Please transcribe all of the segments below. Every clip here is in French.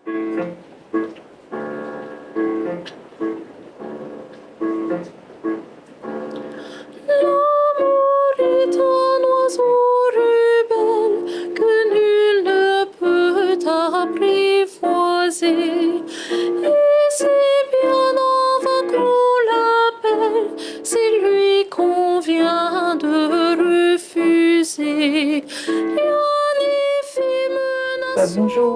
L'amour est un oiseau rebelle que nul ne peut apprivoiser. Et si bien en vain qu'on l'appelle, c'est lui qu'on vient de refuser. Rien n'est fait menaçant. Bonjour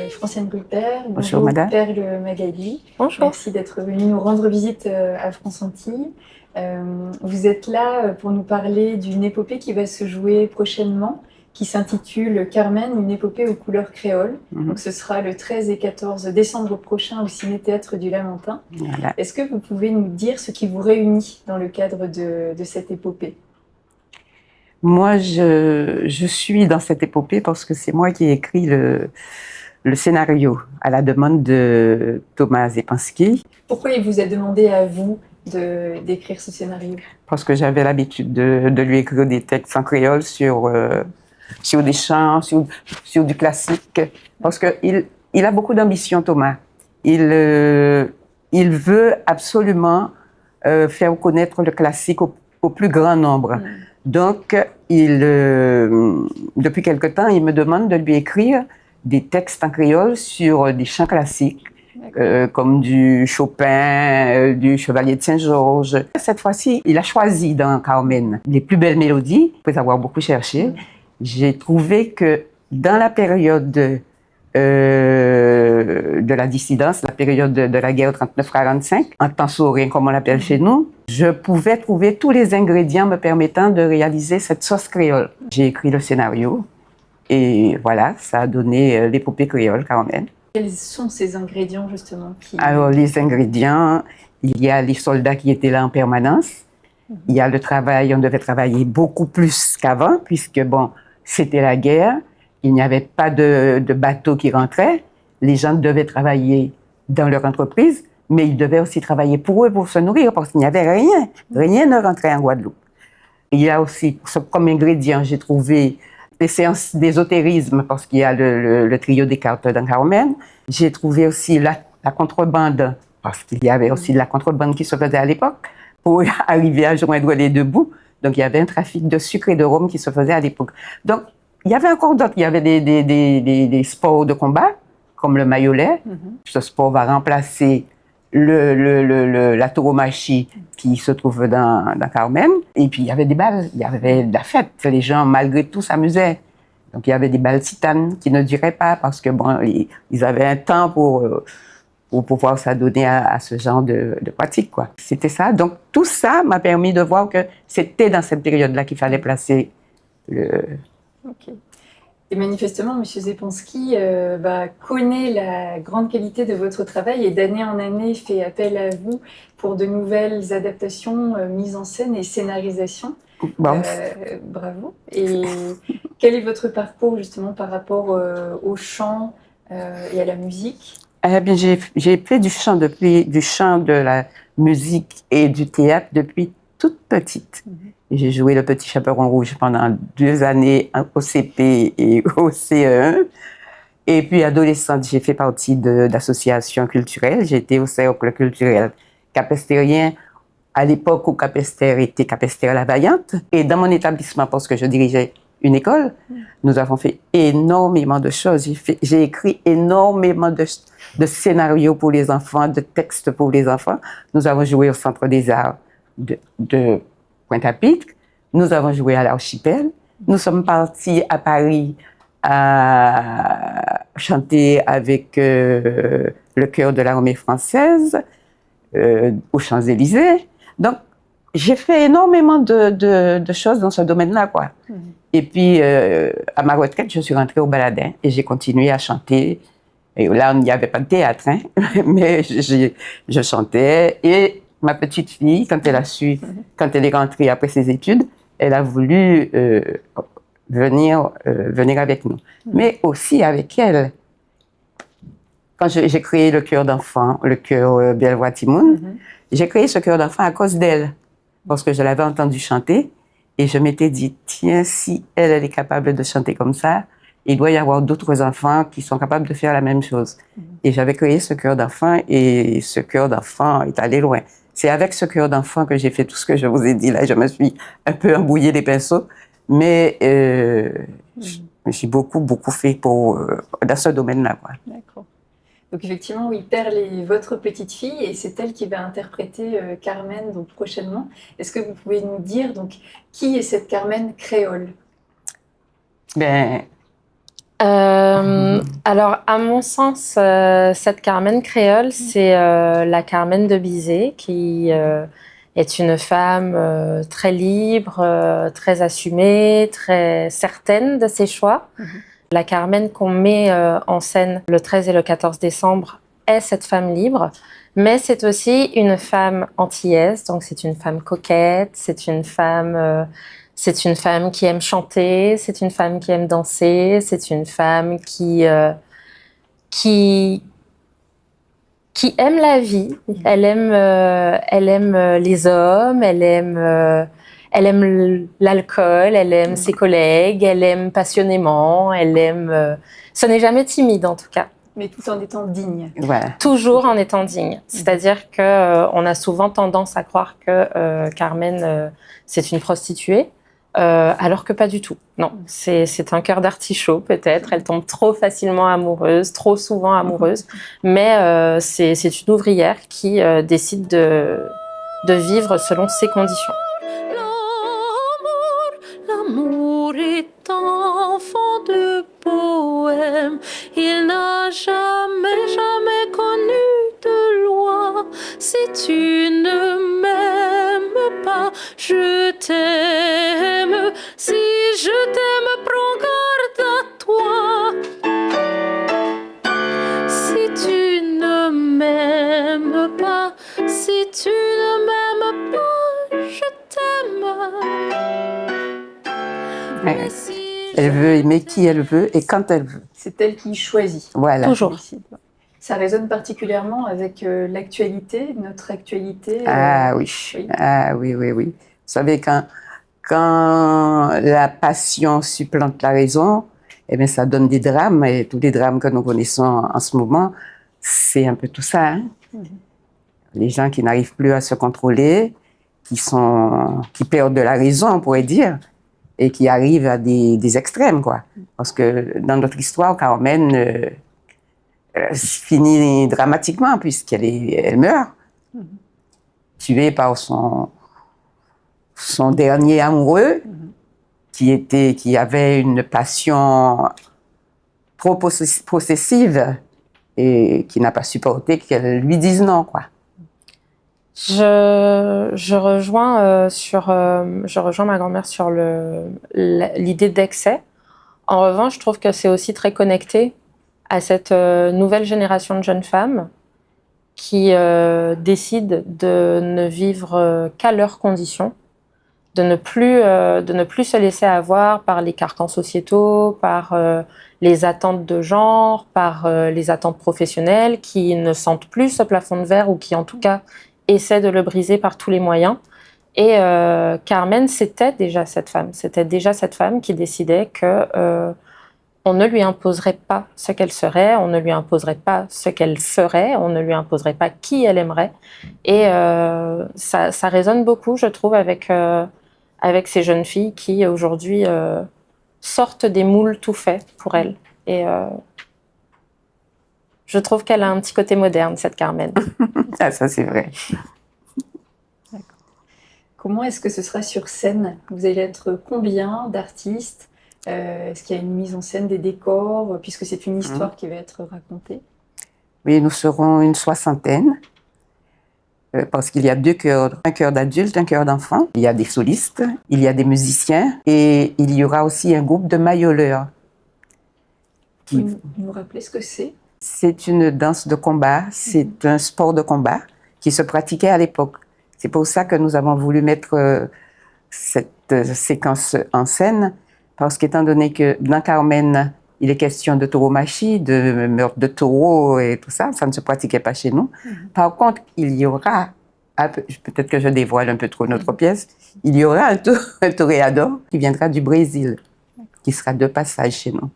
Franciane Rupert, Bonjour madame. Perle Magali. Bonjour. Merci d'être venue nous rendre visite à France Antilles. Vous êtes là pour nous parler d'une épopée qui va se jouer prochainement, qui s'intitule Carmen, une épopée aux couleurs créoles. Donc ce sera le 13 et 14 décembre prochain au Ciné-Théâtre du Lamentin. Voilà. Est-ce que vous pouvez nous dire ce qui vous réunit dans le cadre de cette épopée? Moi, je suis dans cette épopée parce que c'est moi qui ai écrit le scénario à la demande de Thomas Zepanski. Pourquoi il vous a demandé à vous d'écrire ce scénario? Parce que j'avais l'habitude de lui écrire des textes en créole sur des chants, sur du classique. Parce qu'il a beaucoup d'ambition, Thomas. Il veut absolument faire connaître le classique au plus grand nombre. Donc, depuis quelque temps, il me demande de lui écrire des textes en créole sur des chants classiques, comme du Chopin, du Chevalier de Saint-Georges. Cette fois-ci, il a choisi dans Carmen les plus belles mélodies. Après avoir beaucoup cherché, j'ai trouvé que dans la période de la dissidence, la période de la guerre 39-45, en temps saurien comme on l'appelle chez nous, je pouvais trouver tous les ingrédients me permettant de réaliser cette sauce créole. J'ai écrit le scénario et voilà, ça a donné l'épopée créole Carmen. Quels sont ces ingrédients justement Alors les ingrédients, il y a les soldats qui étaient là en permanence, il y a le travail, on devait travailler beaucoup plus qu'avant puisque bon, c'était la guerre. Il n'y avait pas de bateau qui rentrait. Les gens devaient travailler dans leur entreprise, mais ils devaient aussi travailler pour eux, pour se nourrir, parce qu'il n'y avait rien. Rien ne rentrait en Guadeloupe. Il y a aussi, comme ingrédient, j'ai trouvé les séances d'ésotérisme, parce qu'il y a le trio des cartes dans Carmen. J'ai trouvé aussi la contrebande, parce qu'il y avait aussi de la contrebande qui se faisait à l'époque, pour arriver à joindre les deux bouts. Donc, il y avait un trafic de sucre et de rhum qui se faisait à l'époque. Donc, il y avait encore d'autres. Il y avait des sports de combat, comme le maillolet. Ce sport va remplacer la tauromachie qui se trouve dans Carmen. Et puis, il y avait des balles. Il y avait de la fête. Les gens, malgré tout, s'amusaient. Donc, il y avait des balles titanes qui ne duraient pas parce que, bon, ils avaient un temps pour pouvoir s'adonner à ce genre de pratique, quoi. C'était ça. Donc, tout ça m'a permis de voir que c'était dans cette période-là qu'il fallait placer Ok. Et manifestement, M. Zepanski connaît la grande qualité de votre travail et d'année en année fait appel à vous pour de nouvelles adaptations, mises en scène et scénarisation. Bon. Bravo. Et quel est votre parcours justement par rapport au chant et à la musique? Eh bien, j'ai fait du chant, de la musique et du théâtre depuis toute petite. J'ai joué le Petit Chaperon Rouge pendant 2 années au CP et au CE1. Et puis, adolescente, j'ai fait partie d'associations culturelles. J'étais au cercle culturel capestérien à l'époque où Capesterre était Capesterre la Vaillante. Et dans mon établissement, parce que je dirigeais une école, nous avons fait énormément de choses. J'ai écrit énormément de scénarios pour les enfants, de textes pour les enfants. Nous avons joué au Centre des Arts de Pointe-à-Pitre. Nous avons joué à l'Archipel. Nous sommes partis à Paris à chanter avec le chœur de l'armée française aux Champs-Élysées. Donc, j'ai fait énormément de choses dans ce domaine-là, quoi. Et puis, à ma retraite, je suis rentrée au Baladin et j'ai continué à chanter. Et là, il n'y avait pas de théâtre, hein, mais je chantais. Et ma petite fille, quand elle est rentrée après ses études, elle a voulu venir avec nous. Mais aussi avec elle. Quand j'ai créé le chœur d'enfant, le chœur Bielvoa Timoun, j'ai créé ce chœur d'enfant à cause d'elle. Parce que je l'avais entendue chanter et je m'étais dit, tiens, si elle est capable de chanter comme ça, il doit y avoir d'autres enfants qui sont capables de faire la même chose. Et j'avais créé ce chœur d'enfant et ce chœur d'enfant est allé loin. C'est avec ce chœur d'enfant que j'ai fait tout ce que je vous ai dit là. Je me suis un peu embrouillé les pinceaux, mais j'ai beaucoup fait dans ce domaine-là, quoi. D'accord. Donc effectivement, oui, Perle est votre petite fille et c'est elle qui va interpréter Carmen donc, prochainement. Est-ce que vous pouvez nous dire donc, qui est cette Carmen créole? Ben, Alors, à mon sens, cette Carmen créole, c'est la Carmen de Bizet, qui est une femme très libre, très assumée, très certaine de ses choix. La Carmen qu'on met en scène le 13 et le 14 décembre est cette femme libre, mais c'est aussi une femme antillaise, donc c'est une femme coquette, c'est une femme qui aime chanter, c'est une femme qui aime danser, c'est une femme qui aime la vie. Elle aime les hommes, elle aime l'alcool, elle aime ses collègues, elle aime passionnément, ce n'est jamais timide en tout cas. Mais tout en étant digne. voilà. Toujours en étant digne. C'est-à-dire qu'on a souvent tendance à croire que Carmen, c'est une prostituée, alors que pas du tout. Non, c'est un cœur d'artichaut peut-être. Elle tombe trop facilement amoureuse, trop souvent amoureuse, mais c'est une ouvrière qui décide de vivre selon ses conditions. L'amour est enfant de poème. Il n'a jamais connu de loi. Si tu ne m'aimes pas, je t'aime. Si je t'aime, prends garde à toi. Si tu ne m'aimes pas, si tu ne m'aimes pas, je t'aime. Ouais. Elle veut aimer qui elle veut et quand elle veut. C'est elle qui choisit. Voilà. Toujours. Ça résonne particulièrement avec l'actualité, notre actualité. Ah oui. oui. Ah oui. Vous savez, quand la passion supplante la raison, eh bien, ça donne des drames. Et tous les drames que nous connaissons en ce moment, c'est un peu tout ça. Hein? Les gens qui n'arrivent plus à se contrôler, qui perdent de la raison, on pourrait dire, et qui arrivent à des extrêmes, quoi. Parce que dans notre histoire, Carmen finit dramatiquement puisqu'elle meurt, tuée par son dernier amoureux, qui avait une passion trop possessive et qui n'a pas supporté qu'elle lui dise non, quoi. Je rejoins ma grand-mère sur l'idée d'excès. En revanche, je trouve que c'est aussi très connecté à cette nouvelle génération de jeunes femmes qui décident de ne vivre qu'à leurs conditions, de ne plus se laisser avoir par les carcans sociétaux, par les attentes de genre, par les attentes professionnelles, qui ne sentent plus ce plafond de verre ou qui, en tout cas, essaient de le briser par tous les moyens. Et Carmen, c'était déjà cette femme qui décidait que on ne lui imposerait pas ce qu'elle serait, on ne lui imposerait pas ce qu'elle ferait, on ne lui imposerait pas qui elle aimerait. Et ça résonne beaucoup, je trouve, avec ces jeunes filles qui, aujourd'hui, sortent des moules tout faits pour elles. Et je trouve qu'elle a un petit côté moderne, cette Carmen. Ah, ça, c'est vrai. Comment est-ce que ce sera sur scène? Vous allez être combien d'artistes? Est-ce qu'il y a une mise en scène des décors, puisque c'est une histoire qui va être racontée? Oui, nous serons une 60aine, parce qu'il y a 2 chœurs, un chœur d'adultes, un chœur d'enfants. Il y a des solistes, il y a des musiciens, et il y aura aussi un groupe de mayoleurs. Vous nous rappelez ce que c'est? C'est une danse de combat, c'est un sport de combat qui se pratiquait à l'époque. C'est pour ça que nous avons voulu mettre cette séquence en scène, parce qu'étant donné que dans Carmen, il est question de tauromachie, de meurtre de taureaux et tout ça, ça ne se pratiquait pas chez nous. Par contre, il y aura, peut-être que je dévoile un peu trop notre pièce, il y aura un toréador qui viendra du Brésil, qui sera de passage chez nous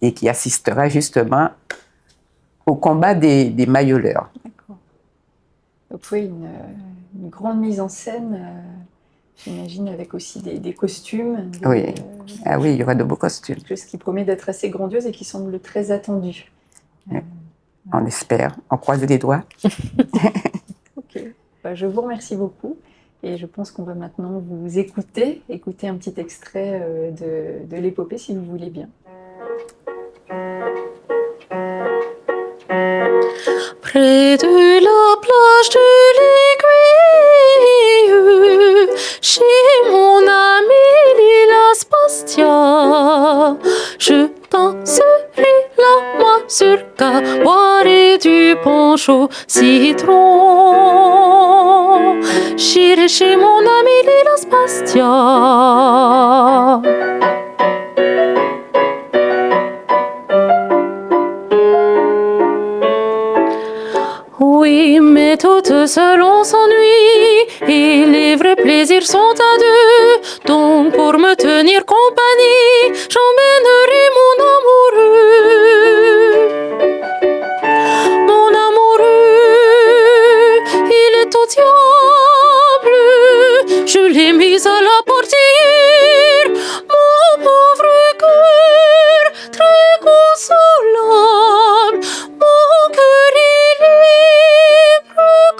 et qui assistera justement au combat des mailloleurs. D'accord. Donc oui, une grande mise en scène, j'imagine, avec aussi des costumes. Oui. Ah oui, il y aura de beaux costumes. Quelque chose qui promet d'être assez grandiose et qui semble très attendu. Oui. On espère, on croise les doigts. Ok. Bah, je vous remercie beaucoup. Et je pense qu'on va maintenant vous écouter un petit extrait de l'épopée, si vous voulez bien. Près de la plage de l'Aiguille, chez mon ami Lila Spastia, je danserai la mazurka, boirai du punch au citron. J'irai chez mon ami Lila Spastia. Oui, mais toute seule on s'ennuie, et les vrais plaisirs sont à deux. Donc pour me tenir compagnie, j'emmènerai mon amoureux. Mon amoureux, il est au diable, je l'ai mis à la portière. Mon pauvre cœur, très consolable, mon cœur il est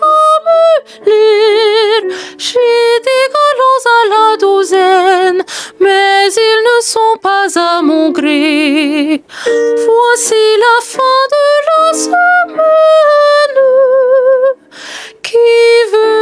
comme l'air. J'ai des galants à la douzaine, mais ils ne sont pas à mon gré. Voici la fin de la semaine. Qui veut